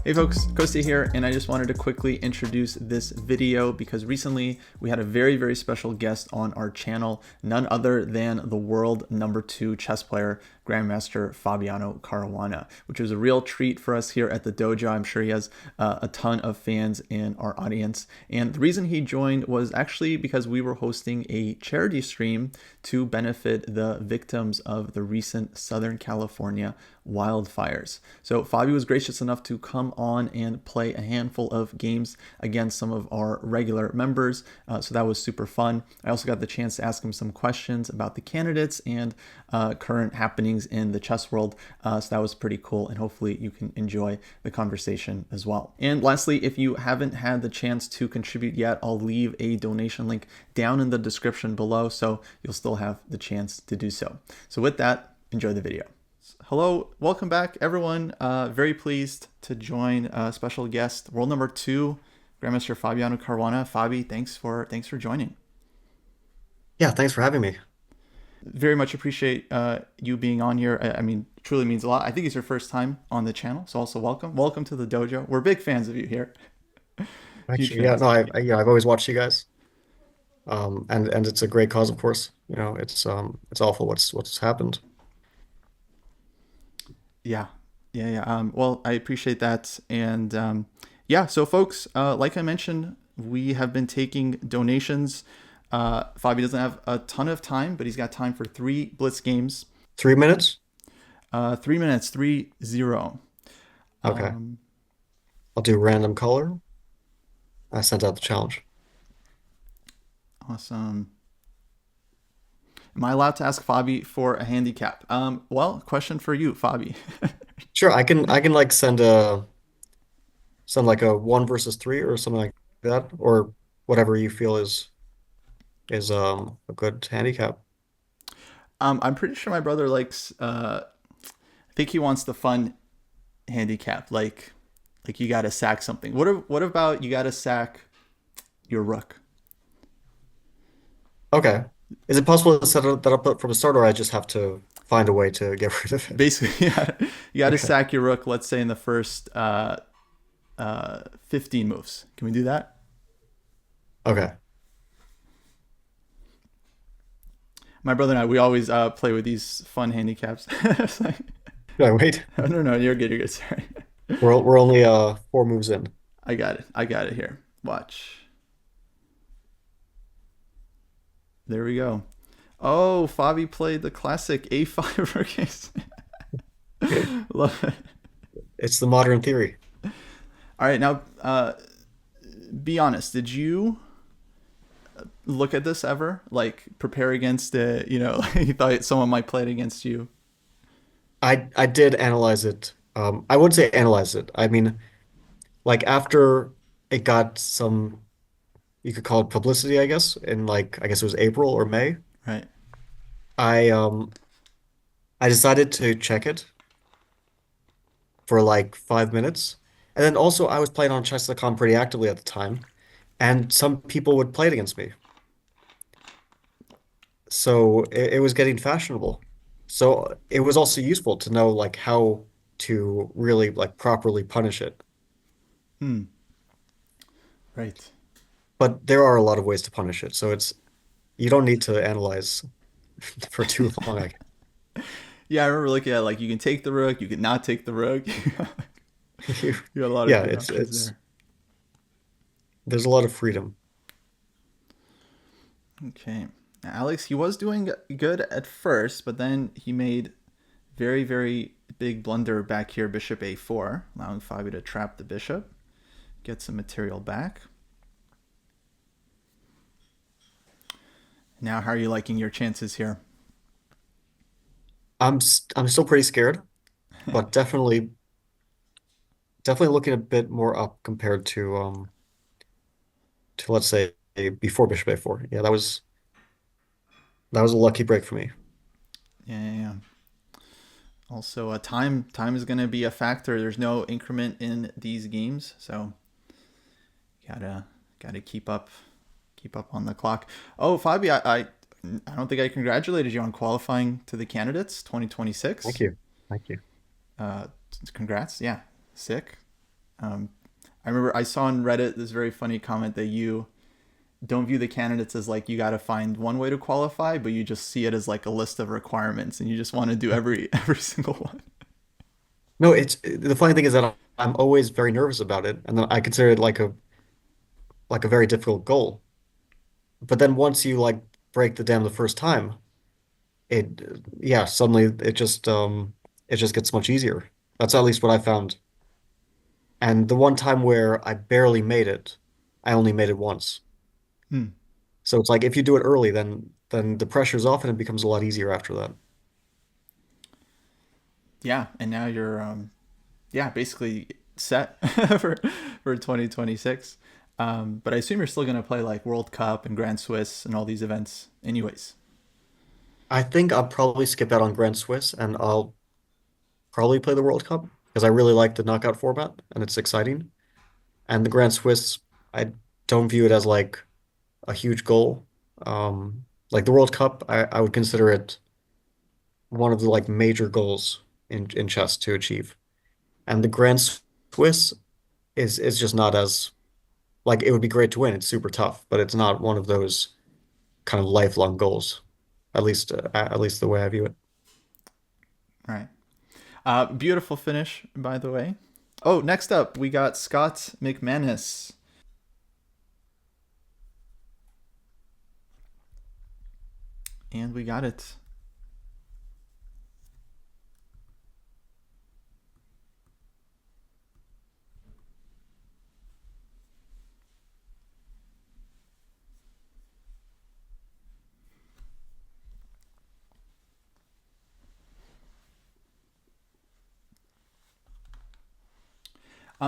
Hey folks, Kosti here, and I just wanted to quickly introduce this video because recently we had a very special guest on our channel, none other than the world #2 chess player, Grandmaster Fabiano Caruana, which was a real treat for us here at the dojo. I'm sure he has a ton of fans in our audience, and the reason he joined was actually because we were hosting a charity stream to benefit the victims of the recent Southern California wildfires. So Fabi was gracious enough to come on and play a handful of games against some of our regular members. So that was super fun. I also got the chance to ask him some questions about the candidates and current happenings in the chess world. So that was pretty cool, and hopefully you can enjoy the conversation as well. And lastly, if you haven't had the chance to contribute yet, I'll leave a donation link down in the description below, so you'll still have the chance to do so. So with that, enjoy the video. Hello, welcome back everyone. Very pleased to join a special guest, world #2, Grandmaster Fabiano Caruana. Fabi, thanks for joining. Yeah, thanks for having me. Very much appreciate you being on here. I mean, truly means a lot. I think it's your first time on the channel, so also welcome to the dojo. We're big fans of you here. Huge Actually, yeah, fans. no, I've always watched you guys. And it's a great cause, of course. You know, it's awful what's happened. Yeah. Well, I appreciate that. And yeah, so folks, like I mentioned, we have been taking donations. Fabi doesn't have a ton of time, but he's got time for 3 blitz games. 3 minutes? 3 minutes, 3-0. Okay. I'll do random color. I sent out the challenge. Awesome. Am I allowed to ask Fabi for a handicap? Well, question for you, Fabi. Sure, I can like send like a 1 versus 3 or something like that, or whatever you feel is a good handicap. I'm pretty sure my brother likes. I think he wants the fun handicap, like you got to sack something. What about you got to sack your rook? Okay. Is it possible to that up from the start, or I just have to find a way to get rid of it? Basically, yeah, you got to Okay. sack your rook. Let's say in the first 15 moves. Can we do that? Okay. My brother and I, we always play with these fun handicaps. It's like, Should I wait? no, you're good. You're good. Sorry. We're only 4 moves in. I got it. I got it here. Watch. There we go. Oh, Fabi played the classic A5 rook ace. Love it. It's the modern theory. All right, now be honest. Did you look at this ever? Like prepare against it? You know, you thought someone might play it against you. I did analyze it. I would say analyze it. I mean, like after it got some, you could call it publicity, I guess, in like I guess it was April or May. Right. I um I decided to check it for like 5 minutes. And then also I was playing on chess.com pretty actively at the time, and some people would play it against me. So it was getting fashionable. So it was also useful to know like how to really like properly punish it. Hmm. Right. But there are a lot of ways to punish it. So it's you don't need to analyze for too long. Yeah, I remember looking at like you can take the rook, you can not take the rook. You, You got a lot of yeah, good it's options it's there. there's a lot of freedom. Okay. Now, Alex, he was doing good at first, but then he made very big blunder back here, bishop a4, allowing Fabi to trap the bishop, get some material back. Now, how are you liking your chances here? I'm still pretty scared, but definitely looking a bit more up compared to let's say before bishop a4. Yeah, that was a lucky break for me. Yeah. Also, time is going to be a factor. There's no increment in these games, so gotta keep up on the clock. Oh, Fabi, I don't think I congratulated you on qualifying to the candidates Thank 2026. you. Thank you. Uh, Congrats. Yeah, sick. I remember I saw on Reddit this very funny comment that you don't view the candidates as like you got to find one way to qualify, but you just see it as like a list of requirements, and you just want to do every single one. No, it's the funny thing is that I'm always very nervous about it, and then I consider it like a very difficult goal. But then once you like break the dam the first time, it yeah, suddenly it just gets much easier. That's at least what I found. And the one time where I barely made it, I only made it once. Hmm. So it's like if you do it early, then the pressure's off and it becomes a lot easier after that. Yeah, and now you're yeah, basically set for 2026. But I assume you're still gonna play like World Cup and Grand Swiss and all these events, anyways. I think I'll probably skip out on Grand Swiss and I'll probably play the World Cup because I really like the knockout format and it's exciting. And the Grand Swiss, I don't view it as like a huge goal. Like the World Cup, I would consider it one of the like major goals in chess to achieve. And the Grand Swiss is just not as like it would be great to win. It's super tough, but it's not one of those kind of lifelong goals. At least the way I view it. All right. Beautiful finish, by the way. Oh, next up we got Scott McManus, and we got it.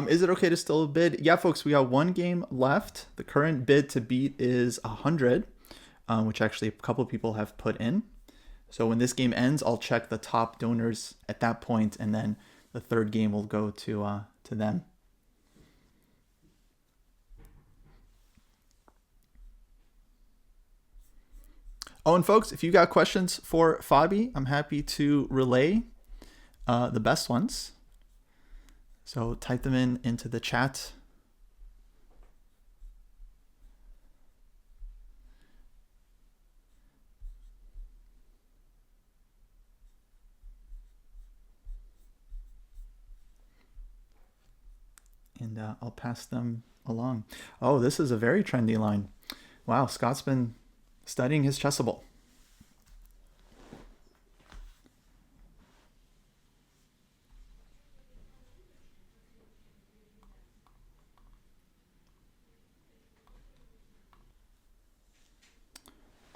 Is it okay to still bid? Yeah, folks, we got one game left. The current bid to beat is 100, which actually a couple of people have put in. So when this game ends, I'll check the top donors at that point, and then the third game will go to them. Oh, and folks, if you got questions for Fabi, I'm happy to relay the best ones. So type them in into the chat. And I'll pass them along. Oh, this is a very trendy line. Wow, Scott's been studying his chessable.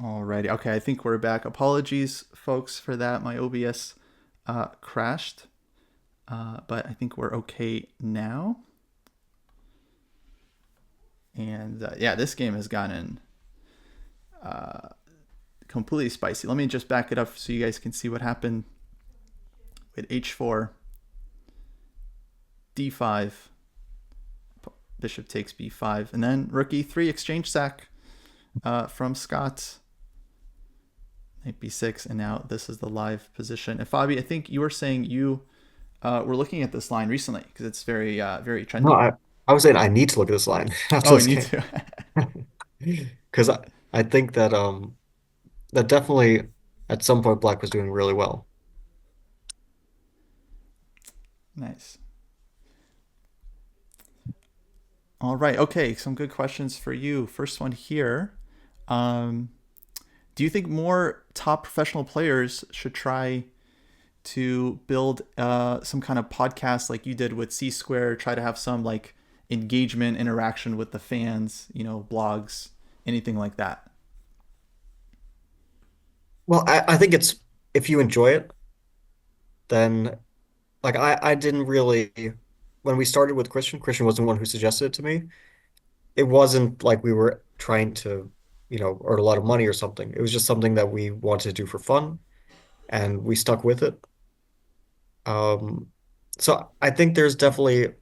Alrighty. Okay, I think we're back. Apologies, folks, for that. My OBS crashed, but I think we're okay now. And yeah, this game has gotten completely spicy. Let me just back it up so you guys can see what happened with h4, d5, bishop takes b5, and then rook e3, exchange sack from Scott. Knight b6, and now this is the live position. And Fabi, I think you were saying you were looking at this line recently because it's very very No, trendy. I was saying I need to look at this line after Oh, you this need game to. because I think that that definitely at some point Black was doing really well. Nice. All right. Okay. Some good questions for you. First one here. Um, do you think more top professional players should try to build some kind of podcast like you did with C Square? Try to have some like engagement, interaction with the fans. Blogs, anything like that. Well, I think it's if you enjoy it, then like I didn't really when we started with Christian wasn't one who suggested it to me. It wasn't like we were trying to, earn a lot of money or something. It was just something that we wanted to do for fun and we stuck with it. Um, so I think there's definitely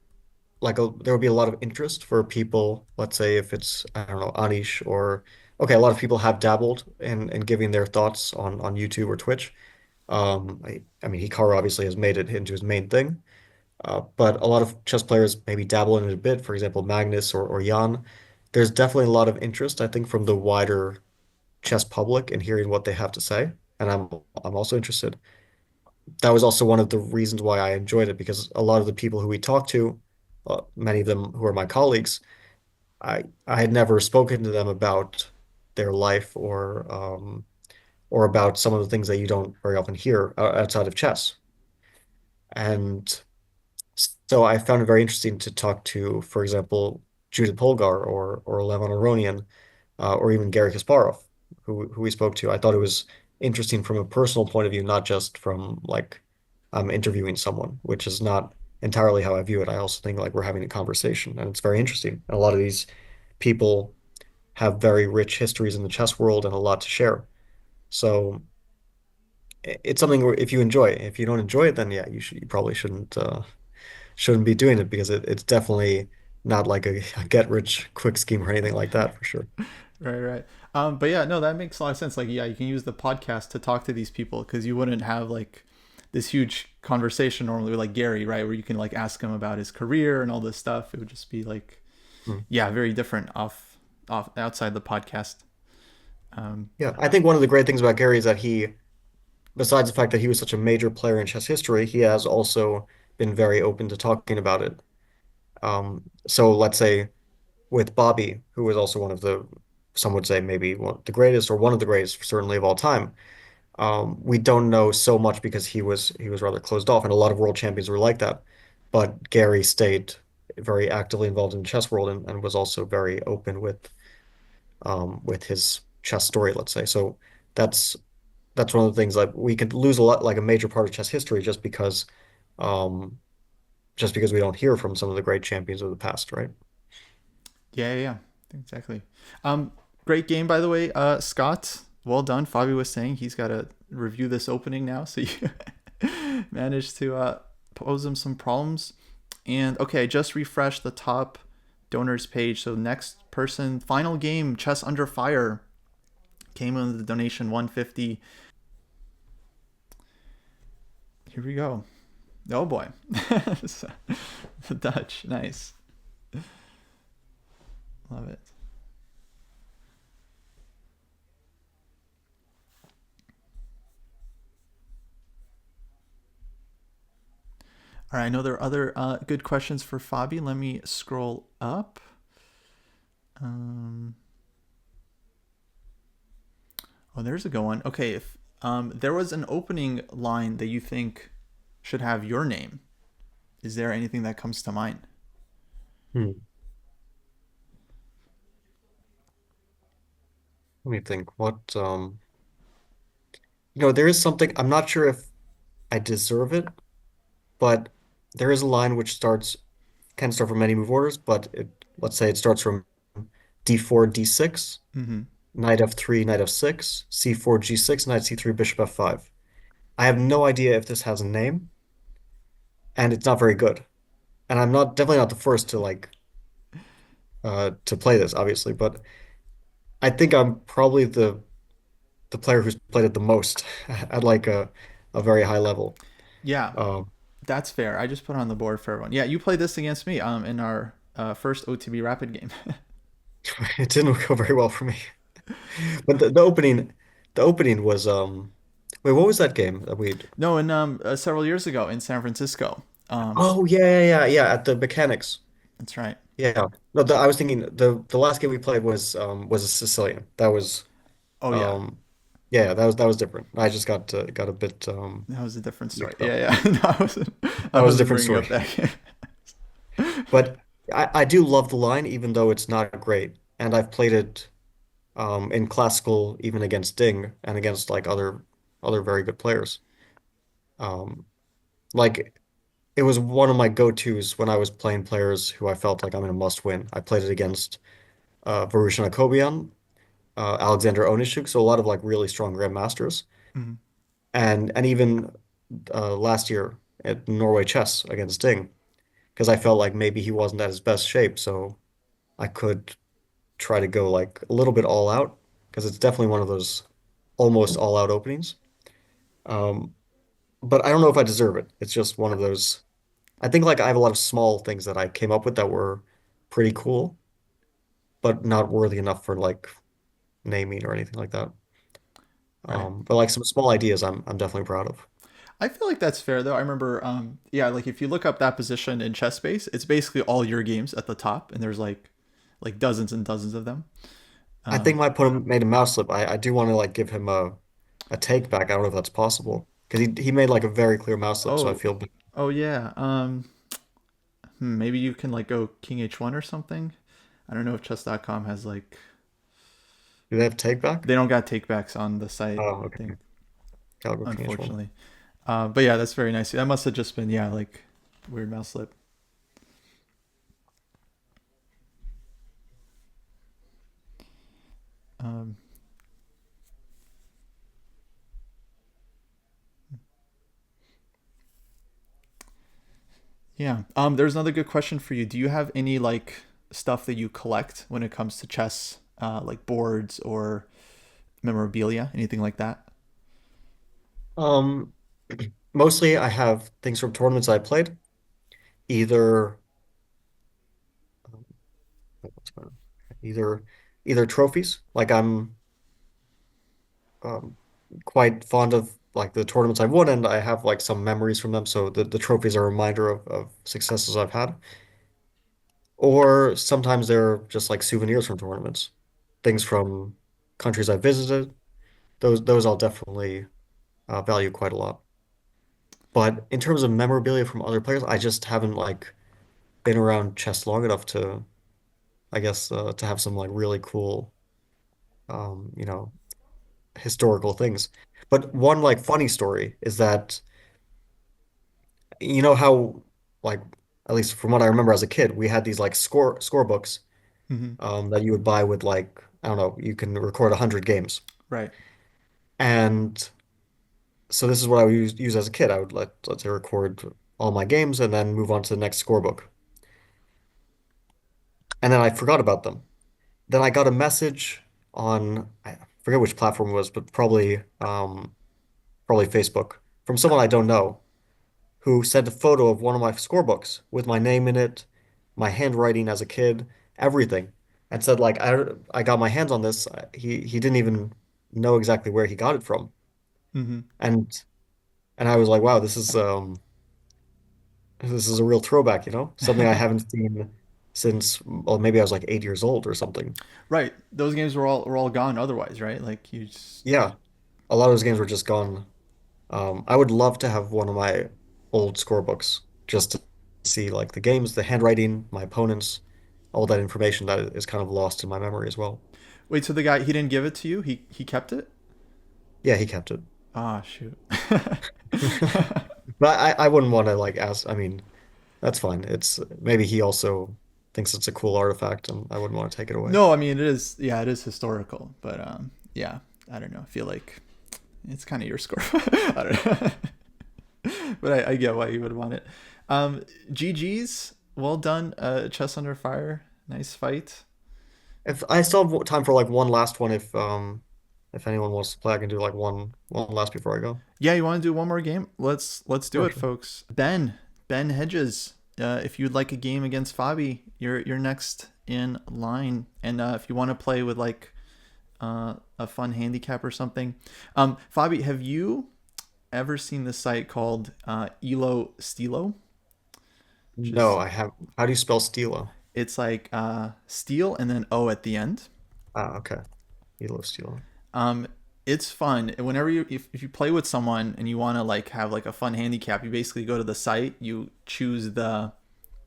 there will be a lot of interest for people, let's say if it's, I don't know, Anish or okay, a lot of people have dabbled in giving their thoughts on YouTube or Twitch. I mean, Hikaru obviously has made it into his main thing. But a lot of chess players maybe dabble in it a bit. For example, Magnus or Jan. There's definitely a lot of interest, I think, from the wider chess public and hearing what they have to say. And I'm also interested. That was also one of the reasons why I enjoyed it because a lot of the people who we talked to, many of them who are my colleagues, I had never spoken to them about their life or about some of the things that you don't very often hear outside of chess. And so I found it very interesting to talk to, for example, Judith Polgar or Levon Aronian, or even Gary Kasparov, who we spoke to. I thought it was interesting from a personal point of view, not just from like interviewing someone, which is not entirely how I view it. I also think like we're having a conversation, and it's very interesting. And a lot of these people have very rich histories in the chess world and a lot to share. So it's something where if you enjoy it, if you don't enjoy it, then yeah, you probably shouldn't be doing it because it's definitely not like a get rich quick scheme or anything like that for sure. Right, right. But yeah, no, that makes a lot of sense. Like, yeah, you can use the podcast to talk to these people because you wouldn't have like this huge conversation normally with like Gary, right? Where you can like ask him about his career and all this stuff. It would just be like, Mm. yeah, very different off outside the podcast. Yeah, I think one of the great things about Gary is that he, besides the fact that he was such a major player in chess history, he has also been very open to talking about it. So let's say with Bobby, who was also one of the, some would say maybe one, the greatest or one of the greatest certainly of all time. We don't know so much because he was rather closed off, and a lot of world champions were like that. But Gary stayed very actively involved in the chess world and was also very open with his chess story, let's say. So that's that's one of the things like we could lose a lot, like a major part of chess history um, just because we don't hear from some of the great champions of the past, right? Yeah, yeah, yeah, exactly. Um, Great game by the way, Scott. Well done. Fabi was saying he's got to review this opening now, so you managed to pose him some problems. And okay, just refresh the top donors page. So next person, final game, Chess Under Fire, came in with the donation 150. Here we go. Oh boy, the Dutch, nice, love it. All right, I know there are other good questions for Fabi. Let me scroll up. Um, oh, there's a good one. Okay, if there was an opening line that you think should have your name, is there anything that comes to mind? Hmm. Let me think. There is something, I'm not sure if I deserve it, but there is a line which can start from many move orders, but let's say it starts from d4, d6, Mm-hmm. knight f3, knight f6, c4, g6, knight c3, bishop f5. I have no idea if this has a name, and it's not very good. And I'm not definitely not the first to play this, obviously, but I think I'm probably the player who's played it the most at like a very high level. Yeah, Um, that's fair. I just put it on the board for everyone. Yeah, you played this against me in our first OTB Rapid game. it didn't go very well for me. But the opening was wait, what was that game that we No, and several years ago in San Francisco. Oh yeah, yeah, yeah, yeah, at the mechanics. That's right. Yeah. No, I was thinking the last game we played was a Sicilian. That was Oh yeah, um yeah, that was different. I just got a bit that was a different story. mixed up. Yeah, yeah. No, I That was a wasn't different bringing story. up that game. But I do love the line even though it's not great. And I've played it in classical even against Ding and against like other very good players. Um like it was one of my go-tos when I was playing players who I felt like I'm in a must win. I played it against Varushan Akobian, Alexander Onishuk, so a lot of like really strong grandmasters, Mhm. and even last year at Norway Chess against Ding, because I felt like maybe he wasn't at his best shape, so I could try to go like a little bit all out, because it's definitely one of those almost all out openings. Um, but I don't know if I deserve it. It's just one of those. I think like I have a lot of small things that I came up with that were pretty cool, but not worthy enough for like naming or anything like that. Right. But like some small ideas, I'm definitely proud of. I feel like that's fair though. I remember, yeah, like if you look up that position in chess space, it's basically all your games at the top, and there's like dozens and dozens of them. I think my opponent made a mouse slip. I do want to like give him a take back. I don't know if that's possible because he made like a very clear mouse slip, so I Oh, feel bad. oh yeah. Maybe you can like go King H1 or something. I don't know if chess.com has like Do they have take back? they don't got takebacks on the site, Oh, I think, okay. Caliber King H1. unfortunately. But yeah, that's very nice. That must have just been yeah, like weird mouse slip. Um, yeah. There's another good question for you. Do you have any like stuff that you collect when it comes to chess, like boards or memorabilia, anything like that? Um, Mostly I have things from tournaments I played, either what's going on? either either trophies, like I'm um, quite fond of like the tournaments I've won, and I have like some memories from them. So the trophies are a reminder of successes I've had. Or sometimes they're just like souvenirs from tournaments, things from countries I visited. Those I'll definitely value quite a lot. But in terms of memorabilia from other players, I just haven't like been around chess long enough to, I guess, to have some like really cool, you know, historical things. But one like funny story is that you know how like at least from what I remember as a kid, we had these like score books Hmm. that you would buy with like I don't know, you can record 100 games. Right. And so this is what I would use as a kid. I would let's say record all my games and then move on to the next scorebook. And then I forgot about them. Then I got a message on I forget which platform it was, but probably Facebook from someone I don't know who sent a photo of one of my scorebooks with my name in it, my handwriting as a kid, everything, and said like I got my hands on this. He didn't even know exactly where he got it from. Hmm. And and I was like, wow, this is a real throwback, something I haven't seen since, well, maybe I was like 8 years old or something. Right. Those games were all gone otherwise, right? Like you just Yeah, a lot of those games were just gone. I would love to have one of my old scorebooks just to see like the games, the handwriting, my opponents, all that information that is kind of lost in my memory as well. wait. So the guy he didn't give it to you. He kept it. Yeah, he kept it. Ah, shoot. But I wouldn't want to like ask, I mean, that's fine. It's maybe he also thinks it's a cool artifact and I wouldn't want to take it away. No, I mean it is. Yeah, it is historical, but yeah, I don't know. I feel like it's kind of your score. I don't know. But I get why you would want it. GG's, well done. Chess Under Fire, nice fight. If I still have time for like one last one, if anyone wants to play, I can do like one last before I go. Yeah, you want to do one more game? Let's do Sure, it, sure. folks. Ben Hedges. If you'd like a game against Fabi, you're next in line. And if you want to play with like a fun handicap or something, Fabi, have you ever seen this site called EloStealo? No, Just I have. How do you spell Stilo? it's like steel and then O at the end. Ah, okay. EloStealo. Um, it's fun. Whenever if you play with someone and you want to like have like a fun handicap, you basically go to the site, you choose the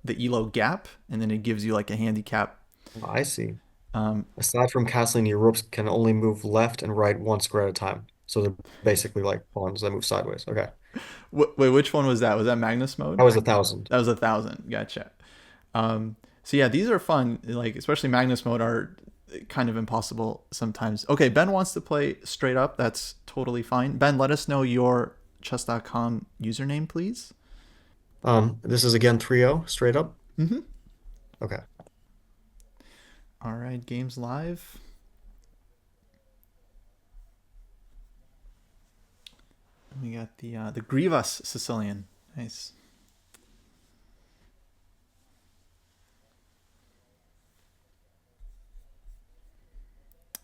Elo gap, and then it gives you like a handicap. Oh, I see. Um, Aside from castling, your ropes can only move left and right one square at a time. So they're basically like pawns that move sideways. Okay. wait, which one was that? Was that Magnus mode? That was 1,000. That was 1,000. Gotcha. So yeah, these are fun. Like especially Magnus mode are kind of impossible sometimes. Okay, Ben wants to play straight up. That's totally fine. Ben, let us know your chess.com username, please. This is again 3-0 straight up. Mm-hmm. Okay. All right, games live. We got the Grievous Sicilian. Nice.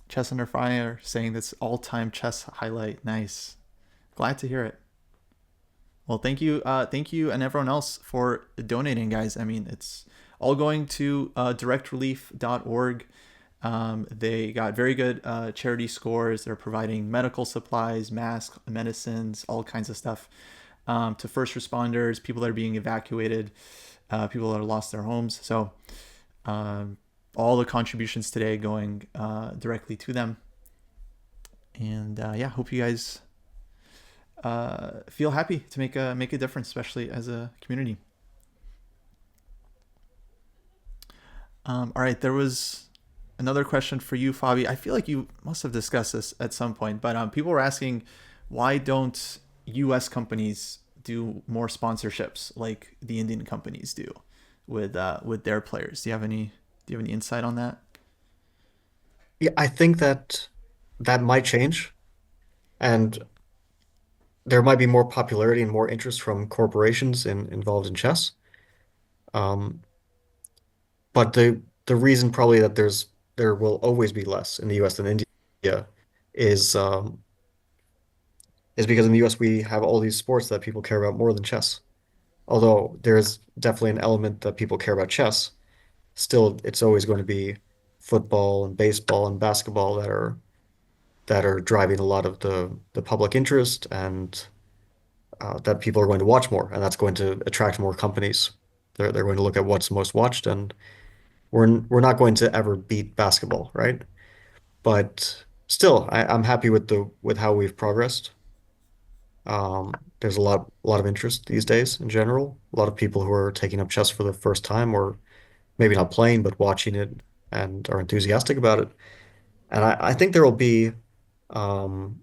Chess Under Fire saying this all-time chess highlight. Nice. Glad to hear it. Well, thank you, and everyone else for donating, guys. I mean, it's all going to directrelief.org. They got very good charity scores. They're providing medical supplies, masks, medicines, all kinds of stuff to first responders, people that are being evacuated, people that have lost their homes. So all the contributions today going directly to them. And yeah, hope you guys feel happy to make a difference, especially as a community. All right, there was another question for you, Fabi. I feel like you must have discussed this at some point, but people were asking why don't U.S. companies do more sponsorships like the Indian companies do with their players? Do you have any insight on that? Yeah, I think that that might change, and there might be more popularity and more interest from corporations involved in chess. Um, but the reason probably that there will always be less in the US than India is is because in the US we have all these sports that people care about more than chess. Although there's definitely an element that people care about chess, still it's always going to be football and baseball and basketball that are driving a lot of the public interest and that people are going to watch more, and that's going to attract more companies. They're going to look at what's most watched, and we're not going to ever beat basketball, right? But still, I'm happy with the with how we've progressed. There's a lot of interest these days in general. A lot of people who are taking up chess for the first time, or maybe not playing, but watching it and are enthusiastic about it. And I think um,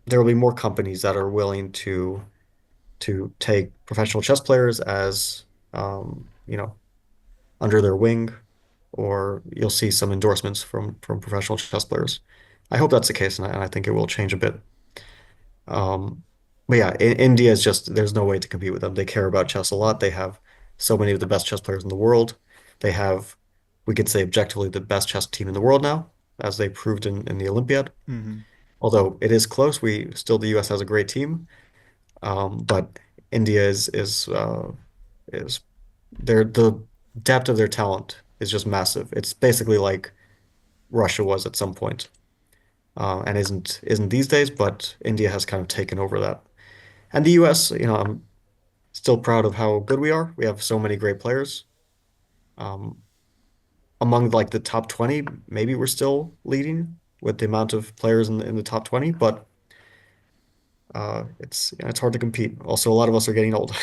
there will be more companies that are willing to take professional chess players as you know, under their wing, or you'll see some endorsements from professional chess players. I hope that's the case, and I think it will change a bit. Um, but yeah, India is just there's no way to compete with them. They care about chess a lot. They have so many of the best chess players in the world. They have, we could say objectively, the best chess team in the world now, as they proved in the Olympiad. Mm-hmm. Although it is close, we still the US has a great team. But India is the depth of their talent is just massive. It's basically like Russia was at some point, and isn't these days. But India has kind of taken over that. And the U.S., you know, I'm still proud of how good we are. We have so many great players. Um, among like the top 20, maybe we're still leading with the amount of players in the top 20, but it's it's hard to compete. Also, a lot of us are getting old.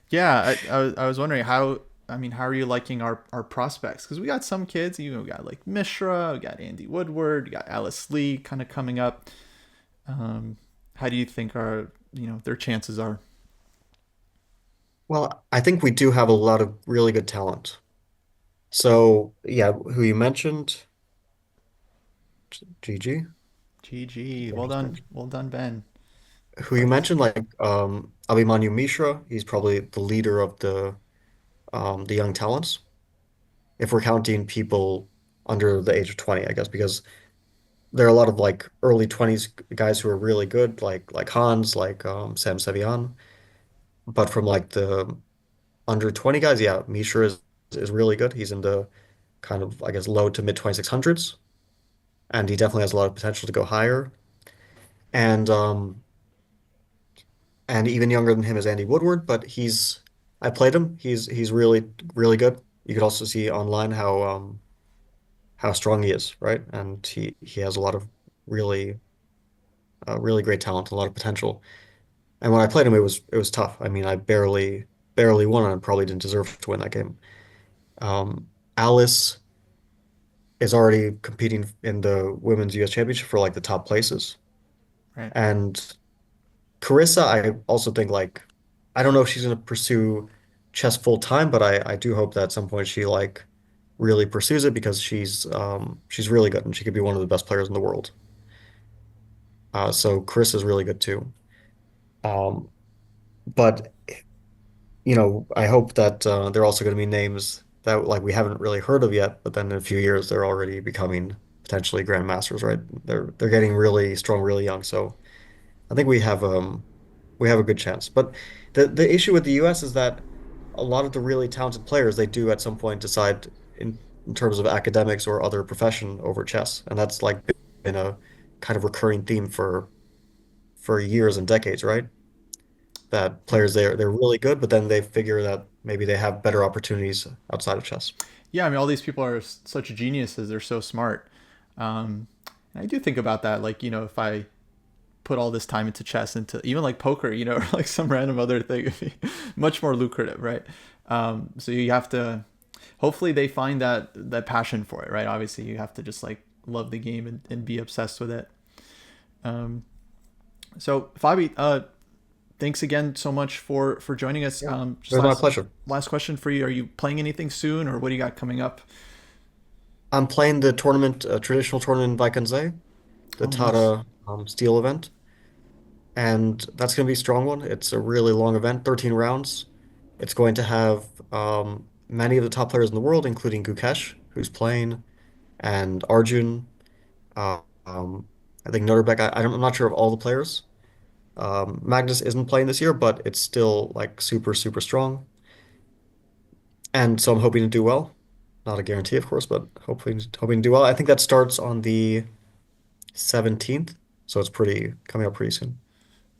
Yeah, I was wondering how. I mean, how are you liking our prospects? Because we got some kids. You know, we got like Mishra, we got Andy Woodward, we got Alice Lee, kind of coming up. How do you think our their chances are? Well, I think we do have a lot of really good talent. So, yeah, who you mentioned, Gigi, GG, yeah, well done, Ben. who you Congratulations. mentioned, like Abhimanyu Mishra, he's probably the leader of the young talents. If we're counting people under the age of 20, I guess, because there are a lot of like early 20s guys who are really good, like Hans, like Sam Sevian. But from like the under 20 guys, yeah, Mishra is really good. He's in the kind of, I guess, low to mid 2600s, and he definitely has a lot of potential to go higher. And and even younger than him is Andy Woodward, but I played him. He's really good. You could also see online how strong he is, right? And he has a lot of really really great talent, a lot of potential. And when I played him, it was tough. I mean, I barely won and probably didn't deserve to win that game. Alice is already competing in the women's US championship for like the top places. Right. And Carissa, I also think like I don't know if she's gonna pursue chess full time, but I do hope that at some point she like really pursues it because she's really good and she could be one of the best players in the world. So Carissa's really good too. Um, but you know, I hope that there are also going to be names that like we haven't really heard of yet, but then in a few years they're already becoming potentially grandmasters, right? They're getting really strong really young, so I think we have a good chance. But the issue with the US is that a lot of the really talented players they do at some point decide in terms of academics or other profession over chess, and that's like been a kind of recurring theme for years and decades, right? That Right. players they're really good, but then they figure that maybe they have better opportunities outside of chess. Yeah, I mean, all these people are such geniuses. They're so smart. And I do think about that. Like, if I put all this time into chess, into even like poker, or like some random other thing, it'd be much more lucrative, right? So you have to, hopefully they find that passion for it, right? Obviously you have to just like love the game and be obsessed with it. Um, so Fabi, thanks again so much for joining us. Yeah, it Just was my last pleasure. last question for you: are you playing anything soon, or what do you got coming up? I'm playing the tournament, traditional tournament in Vaikonze, the Oh, nice. Tata Steel event, and that's going to be a strong one. It's a really long event, 13 rounds. It's going to have many of the top players in the world, including Gukesh, who's playing, and Arjun. Uh, um, I think Noterbeck. I'm not sure of all the players. Magnus isn't playing this year, but it's still like super, super strong. And so I'm hoping to do well. Not a guarantee, of course, but hoping to do well. I think that starts on the 17th, so it's pretty coming up pretty soon.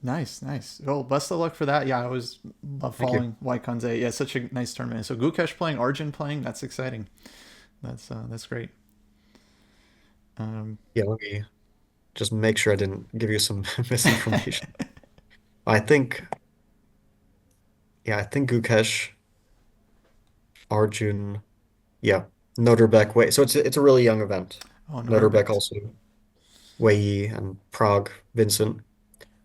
Nice, nice. Well, best of luck for that. Yeah, I always love Thank you. following Waikanze. Yeah, such a nice tournament. So Gukesh playing, Arjun playing. That's exciting. That's great. Um, Yeah, let me just make sure I didn't give you some misinformation. I think, yeah, I think Gukesh, Arjun, yeah, Noterbeck, Wei. So it's a really young event. oh, Noterbeck Norderbeck. also, Wei and Prague, Vincent,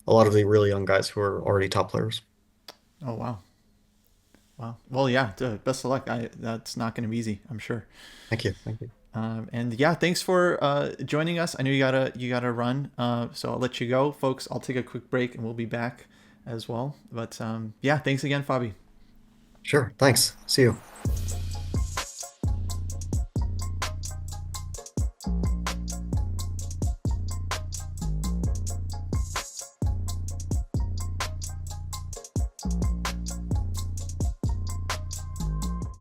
a lot of the really young guys who are already top players. Oh, wow. Wow. Well, yeah. Best of luck. That's not going to be easy, I'm sure. Thank you. Thank you. And yeah, thanks for joining us. I know you gotta run, so I'll let you go, folks. I'll take a quick break and we'll be back as well. But yeah, thanks again, Fabi. Sure. Thanks. See you.